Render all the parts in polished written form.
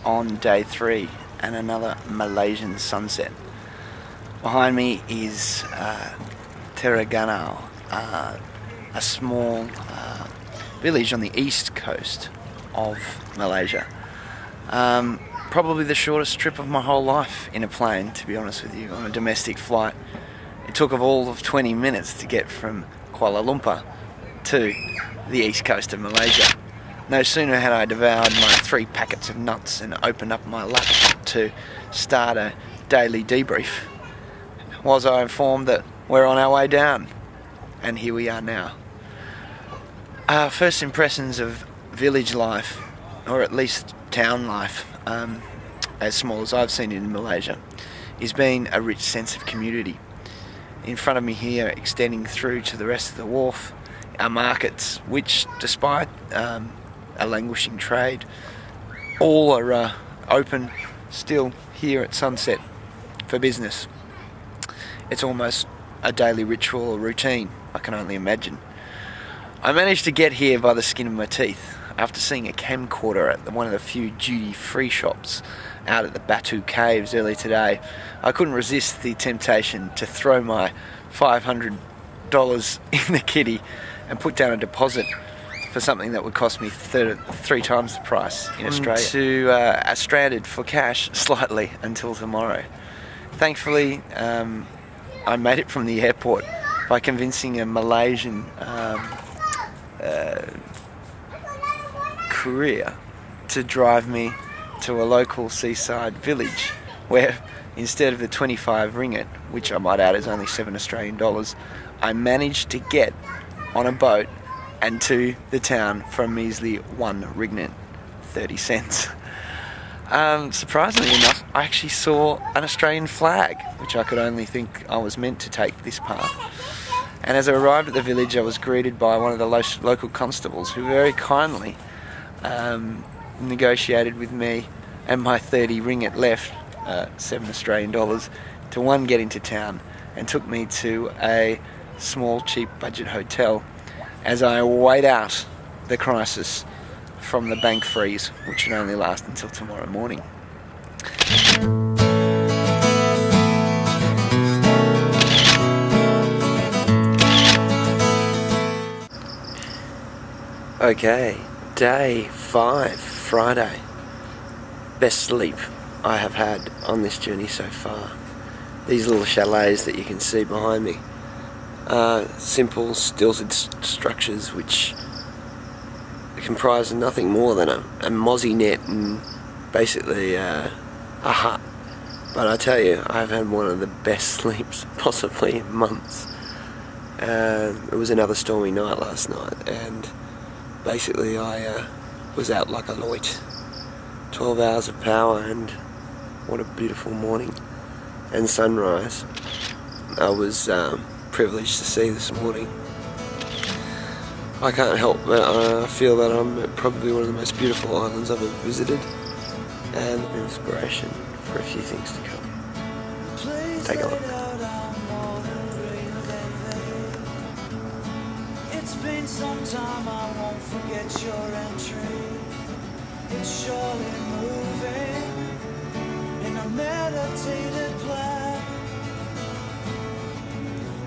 On day 3 and another Malaysian sunset. Behind me is Terengganu, a small village on the east coast of Malaysia. Probably the shortest trip of my whole life in a plane, to be honest with you, on a domestic flight. It took all of 20 minutes to get from Kuala Lumpur to the east coast of Malaysia. No sooner had I devoured my 3 packets of nuts and opened up my laptop to start a daily debrief, was I informed that we're on our way down, and here we are now. Our first impressions of village life, or at least town life, as small as I've seen it in Malaysia, is being a rich sense of community. In front of me here, extending through to the rest of the wharf, our markets, which despite a languishing trade, all are open still here at sunset for business. It's almost a daily ritual or routine, I can only imagine. I managed to get here by the skin of my teeth after seeing a camcorder at one of the few duty-free shops out at the Batu Caves early today. I couldn't resist the temptation to throw my $500 in the kitty and put down a deposit for something that would cost me 3 times the price in Australia. To stranded for cash slightly until tomorrow. Thankfully, I made it from the airport by convincing a Malaysian courier to drive me to a local seaside village where instead of the 25 ringgit, which I might add is only 7 Australian dollars, I managed to get on a boat and to the town for a measly 1 ringgit 30 cents. Surprisingly enough, I actually saw an Australian flag, which I could only think I was meant to take this path. And as I arrived at the village, I was greeted by one of the local constables who very kindly negotiated with me and my 30 ringgit left, 7 Australian dollars, to get into town, and took me to a small cheap budget hotel as I wait out the crisis from the bank freeze, which should only last until tomorrow morning. Okay, day 5, Friday. Best sleep I have had on this journey so far. These little chalets that you can see behind me are simple stilted structures which comprise nothing more than a mozzie net and basically a hut. But I tell you, I've had one of the best sleeps possibly in months. It was another stormy night last night, and basically I was out like a loit. 12 hours of power, and what a beautiful morning and sunrise I was privileged to see this morning. I can't help but feel that I'm probably one of the most beautiful islands I've ever visited, and inspiration for a few things to come. Take a look. It's been some time, I won't forget your entry. It's surely moving in a meditated plan.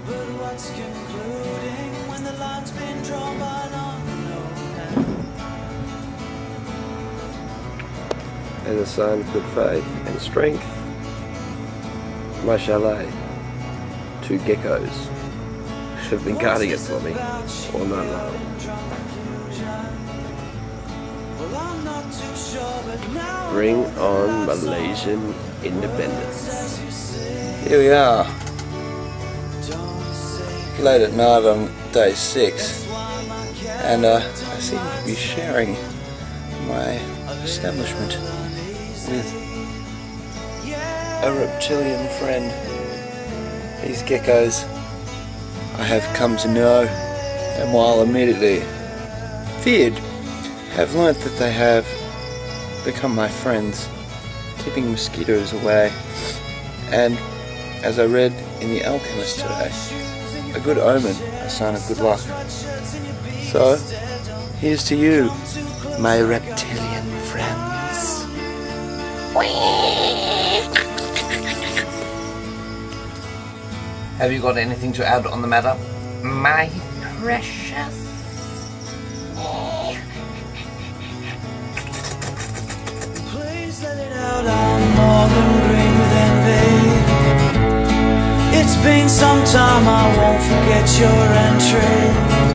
But what's concluding when the line's been drawn by an unknown hand? And a sign of good faith and strength. My chalet, 2 geckos have been guarding it for me all night long. Bring on Malaysian independence. Here we are, late at night on day 6, and I seem to be sharing my establishment with a reptilian friend. These geckos I have come to know, and while immediately feared, have learnt that they have become my friends, keeping mosquitoes away and as I read in The Alchemist today, a good omen, a sign of good luck. So, here's to you, my reptilian friends. Have you got anything to add on the matter, my precious? Please let it out, I'm more than green with envy. It's been some time, I won't forget your entry.